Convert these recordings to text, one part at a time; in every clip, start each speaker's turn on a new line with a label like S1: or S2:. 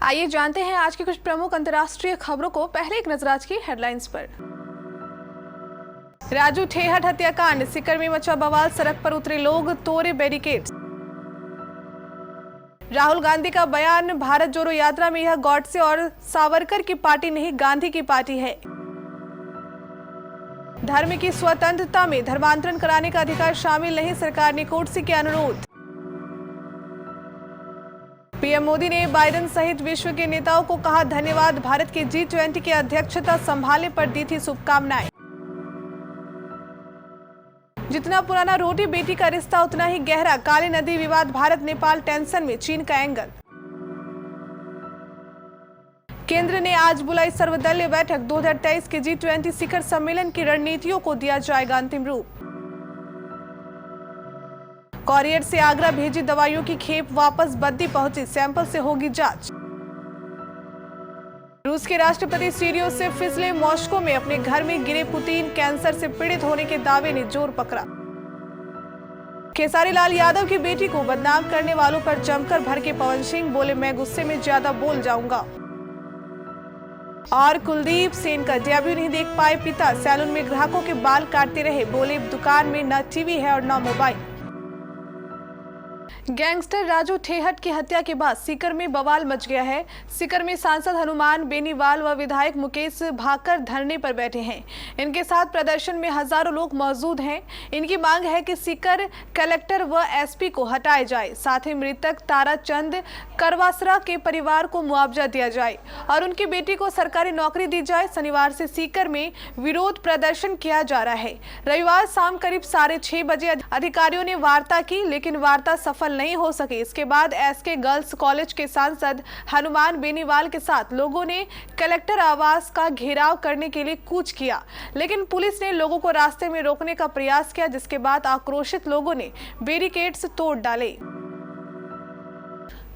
S1: आइए जानते हैं आज की कुछ प्रमुख अंतर्राष्ट्रीय खबरों को। पहले एक नजर आज की हेडलाइंस पर। राजू ठेहट हत्याकांड, सीकर में मचा बवाल, सड़क पर उतरे लोग, तोड़े बैरिकेड्स। राहुल गांधी का बयान, भारत जोड़ो यात्रा में यह गॉडसे और सावरकर की पार्टी नहीं, गांधी की पार्टी है। धर्म की स्वतंत्रता में धर्मांतरण कराने का अधिकार शामिल नहीं, सरकार ने कोर्ट से किया अनुरोध। पीएम मोदी ने बाइडेन सहित विश्व के नेताओं को कहा धन्यवाद, भारत के G20 की अध्यक्षता संभालने पर दी थी शुभकामनाएं। जितना पुराना रोटी बेटी का रिश्ता उतना ही गहरा, काली नदी विवाद, भारत नेपाल टेंशन में, चीन का एंगल। केंद्र ने आज बुलाई सर्वदलीय बैठक, 2023 के G20 शिखर सम्मेलन की रणनीतियों को दिया जाएगा अंतिम रूप। कॉरियर से आगरा भेजी दवाइयों की खेप वापस बद्दी पहुंची, सैंपल से होगी जांच। रूस के राष्ट्रपति सीरियो से फिसले, मॉस्को में अपने घर में गिरे पुतिन, कैंसर से पीड़ित होने के दावे ने जोर पकड़ा। खेसारी लाल यादव की बेटी को बदनाम करने वालों पर जमकर भड़के पवन सिंह, बोले मैं गुस्से में ज्यादा बोल जाऊंगा। और कुलदीप सेन का डेब्यू नहीं देख पाए पिता, सैलून में ग्राहकों के बाल काटते रहे, बोले दुकान में न टीवी है और न मोबाइल। गैंगस्टर राजू ठेहट की हत्या के बाद सीकर में बवाल मच गया है। सीकर में सांसद हनुमान बेनीवाल व विधायक मुकेश भाकर धरने पर बैठे हैं। इनके साथ प्रदर्शन में हजारों लोग मौजूद हैं। इनकी मांग है कि सीकर कलेक्टर व एसपी को हटाया जाए, साथ ही मृतक ताराचंद करवासरा के परिवार को मुआवजा दिया जाए और उनकी बेटी को सरकारी नौकरी दी जाए। शनिवार से सीकर में विरोध प्रदर्शन किया जा रहा है। रविवार शाम करीब 6:30 बजे अधिकारियों ने वार्ता की, लेकिन वार्ता सफल नहीं हो सकी। इसके बाद एसके गर्ल्स कॉलेज के सांसद हनुमान बेनीवाल के साथ लोगों ने कलेक्टर आवास का घेराव करने के लिए कूच किया, लेकिन पुलिस ने लोगों को रास्ते में रोकने का प्रयास किया, जिसके बाद आक्रोशित लोगों ने बैरिकेड्स तोड़ डाले।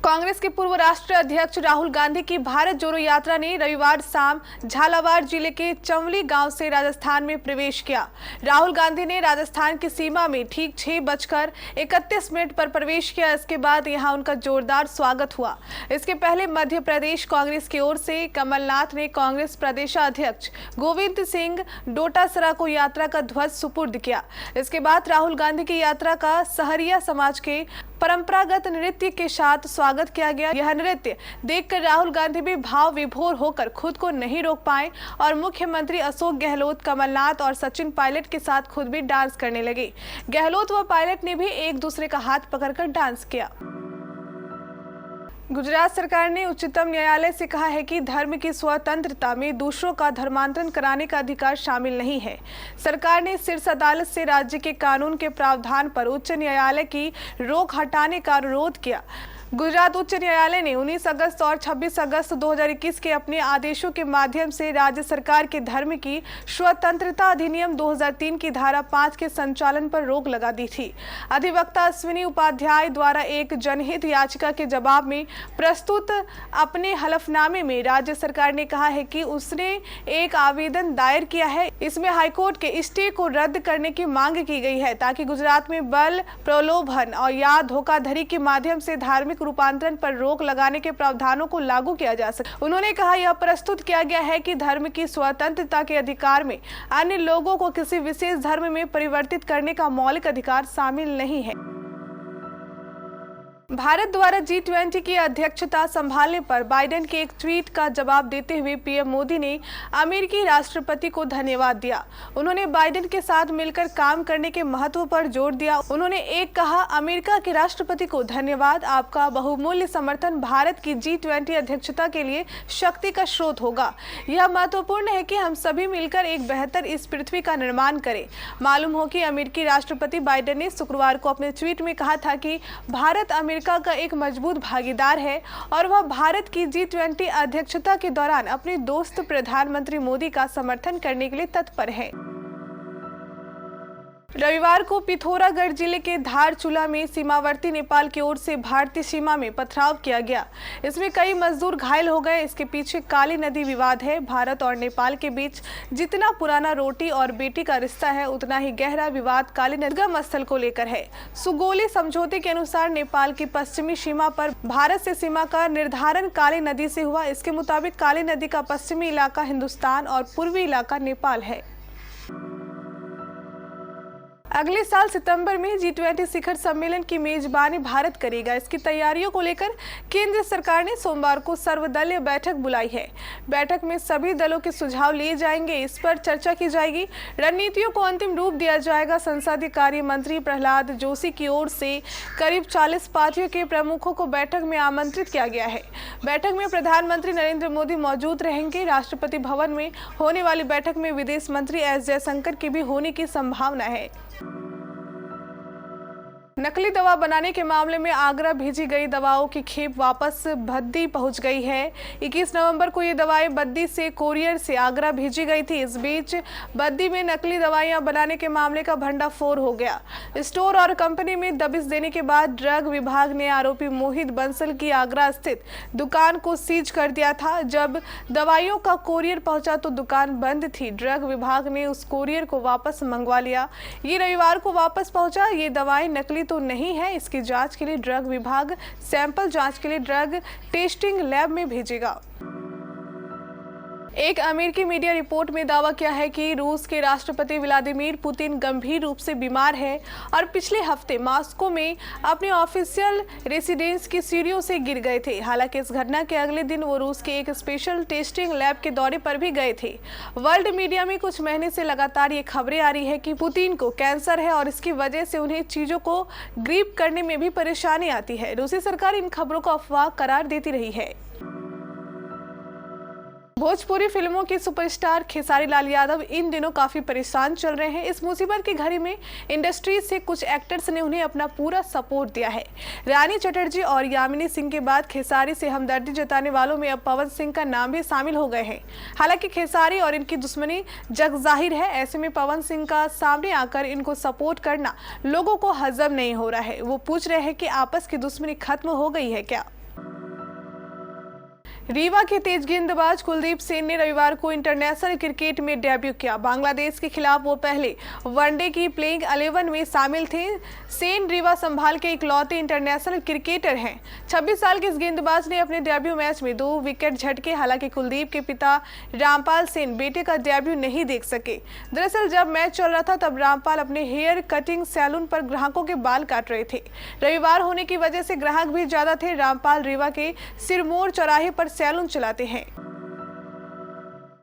S1: कांग्रेस के पूर्व राष्ट्रीय अध्यक्ष राहुल गांधी की भारत जोड़ो यात्रा ने रविवार शाम झालावाड़ जिले के चंवली गांव से राजस्थान में प्रवेश किया। राहुल गांधी ने राजस्थान की सीमा में ठीक 6:31 पर प्रवेश किया। इसके बाद यहां उनका जोरदार स्वागत हुआ। इसके पहले मध्य प्रदेश कांग्रेस की ओर से कमलनाथ ने कांग्रेस प्रदेशाध्यक्ष गोविंद सिंह डोटासरा को यात्रा का ध्वज सुपुर्द किया। इसके बाद राहुल गांधी की यात्रा का सहरिया समाज के परंपरागत नृत्य के साथ स्वागत किया गया। यह नृत्य देखकर राहुल गांधी भी भाव विभोर होकर खुद को नहीं रोक पाए और मुख्यमंत्री अशोक गहलोत, कमलनाथ और सचिन पायलट के साथ खुद भी डांस करने लगे। गहलोत व पायलट ने भी एक दूसरे का हाथ पकड़कर डांस किया। गुजरात सरकार ने उच्चतम न्यायालय से कहा है कि धर्म की स्वतंत्रता में दूसरों का धर्मांतरण कराने का अधिकार शामिल नहीं है। सरकार ने शीर्ष अदालत से राज्य के कानून के प्रावधान पर उच्च न्यायालय की रोक हटाने का अनुरोध किया। गुजरात उच्च न्यायालय ने 19 अगस्त और 26 अगस्त 2021 के अपने आदेशों के माध्यम से राज्य सरकार के धर्म की स्वतंत्रता अधिनियम 2003 की धारा 5 के संचालन पर रोक लगा दी थी। अधिवक्ता अश्विनी उपाध्याय द्वारा एक जनहित याचिका के जवाब में प्रस्तुत अपने हलफनामे में राज्य सरकार ने कहा है कि उसने एक आवेदन दायर किया है। इसमें हाईकोर्ट के स्टे को रद्द करने की मांग की गई है, ताकि गुजरात में बल प्रलोभन और या धोखाधड़ी के माध्यम से धार्मिक रूपांतरण पर रोक लगाने के प्रावधानों को लागू किया जा सके। उन्होंने कहा यह प्रस्तुत किया गया है कि धर्म की स्वतंत्रता के अधिकार में अन्य लोगों को किसी विशेष धर्म में परिवर्तित करने का मौलिक अधिकार शामिल नहीं है। भारत द्वारा G20 की अध्यक्षता संभालने पर बाइडेन के एक ट्वीट का जवाब देते हुए पीएम मोदी ने अमेरिकी राष्ट्रपति को धन्यवाद दिया। उन्होंने बाइडेन के साथ मिलकर काम करने के महत्व पर जोर दिया। उन्होंने एक कहा, अमेरिका के राष्ट्रपति को धन्यवाद, आपका बहुमूल्य समर्थन भारत की G20 अध्यक्षता के लिए शक्ति का स्रोत होगा। यह महत्वपूर्ण है कि हम सभी मिलकर एक बेहतर इस पृथ्वी का निर्माण करें। मालूम हो कि अमेरिकी राष्ट्रपति बाइडेन ने शुक्रवार को अपने ट्वीट में कहा था कि भारत अमेरिका का एक मजबूत भागीदार है और वह भारत की G20 अध्यक्षता के दौरान अपने दोस्त प्रधानमंत्री मोदी का समर्थन करने के लिए तत्पर है। रविवार को पिथौरागढ़ जिले के धारचूला में सीमावर्ती नेपाल की ओर से भारतीय सीमा में पथराव किया गया। इसमें कई मजदूर घायल हो गए। इसके पीछे काली नदी विवाद है। भारत और नेपाल के बीच जितना पुराना रोटी और बेटी का रिश्ता है, उतना ही गहरा विवाद काली नदी उद्गम स्थल को लेकर है। सुगोली समझौते के अनुसार नेपाल की पश्चिमी सीमा पर भारत से सीमा का निर्धारण काली नदी से हुआ। इसके मुताबिक काली नदी का पश्चिमी इलाका हिंदुस्तान और पूर्वी इलाका नेपाल है। अगले साल सितंबर में G20 शिखर सम्मेलन की मेजबानी भारत करेगा। इसकी तैयारियों को लेकर केंद्र सरकार ने सोमवार को सर्वदलीय बैठक बुलाई है। बैठक में सभी दलों के सुझाव लिए जाएंगे। इस पर चर्चा की जाएगी। रणनीतियों को अंतिम रूप दिया जाएगा। संसदीय कार्य मंत्री प्रहलाद जोशी की ओर से करीब 40 पार्टियों के प्रमुखों को बैठक में आमंत्रित किया गया है। बैठक में प्रधानमंत्री नरेंद्र मोदी मौजूद रहेंगे। राष्ट्रपति भवन में होने वाली बैठक में विदेश मंत्री एस जयशंकर की भी होने की संभावना है। नकली दवा बनाने के मामले में आगरा भेजी गई दवाओं की खेप वापस बद्दी पहुंच गई है। 21 नवंबर को ये दवाएं बद्दी से कोरियर से आगरा भेजी गई थी। इस बीच बद्दी में नकली दवाइयां बनाने के मामले का भंडाफोड़ हो गया। स्टोर और कंपनी में दबिश देने के बाद ड्रग विभाग ने आरोपी मोहित बंसल की आगरा स्थित दुकान को सीज कर दिया था। जब दवाइयों का कोरियर पहुंचा तो दुकान बंद थी। ड्रग विभाग ने उस कोरियर को वापस मंगवा लिया। ये रविवार को वापस पहुंचा। ये दवाएं नकली तो नहीं है। इसकी जांच के लिए ड्रग विभाग सैंपल जांच के लिए ड्रग टेस्टिंग लैब में भेजेगा। एक अमेरिकी मीडिया रिपोर्ट में दावा किया है कि रूस के राष्ट्रपति व्लादिमीर पुतिन गंभीर रूप से बीमार है और पिछले हफ्ते मॉस्को में अपने ऑफिशियल रेसिडेंस की सीढ़ियों से गिर गए थे। हालांकि इस घटना के अगले दिन वो रूस के एक स्पेशल टेस्टिंग लैब के दौरे पर भी गए थे। वर्ल्ड मीडिया में कुछ महीने से लगातार ये खबरें आ रही है कि पुतिन को कैंसर है और इसकी वजह से उन्हें चीजों को ग्रिप करने में भी परेशानी आती है। रूसी सरकार इन खबरों को अफवाह करार देती रही है। भोजपुरी फिल्मों के सुपरस्टार खेसारी लाल यादव इन दिनों काफी परेशान चल रहे हैं। इस मुसीबत की घड़ी में इंडस्ट्री से कुछ एक्टर्स ने उन्हें अपना पूरा सपोर्ट दिया है। रानी चटर्जी और यामिनी सिंह के बाद खेसारी से हमदर्दी जताने वालों में अब पवन सिंह का नाम भी शामिल हो गए हैं। हालांकि खेसारी और इनकी दुश्मनी जग जाहिर है। ऐसे में पवन सिंह का सामने आकर इनको सपोर्ट करना लोगों को हजम नहीं हो रहा है। वो पूछ रहे हैं कि आपस की दुश्मनी खत्म हो गई है क्या। रीवा के तेज गेंदबाज कुलदीप सेन ने रविवार को इंटरनेशनल क्रिकेट में डेब्यू किया। बांग्लादेश के खिलाफ वो पहले वनडे की प्लेइंग 11 में शामिल थे। सेन रीवा संभाल के इकलौते इंटरनेशनल क्रिकेटर हैं। 26 साल के इस गेंदबाज ने अपने डेब्यू मैच में 2 विकेट झटके। हालांकि कुलदीप के पिता रामपाल सेन बेटे का डेब्यू नहीं देख सके। दरअसल जब मैच चल रहा था तब रामपाल अपने हेयर कटिंग सैलून पर ग्राहकों के बाल काट रहे थे। रविवार होने की वजह से ग्राहक भी ज्यादा थे। रामपाल रीवा के सिरमौर चौराहे पर सैलून चलाते हैं।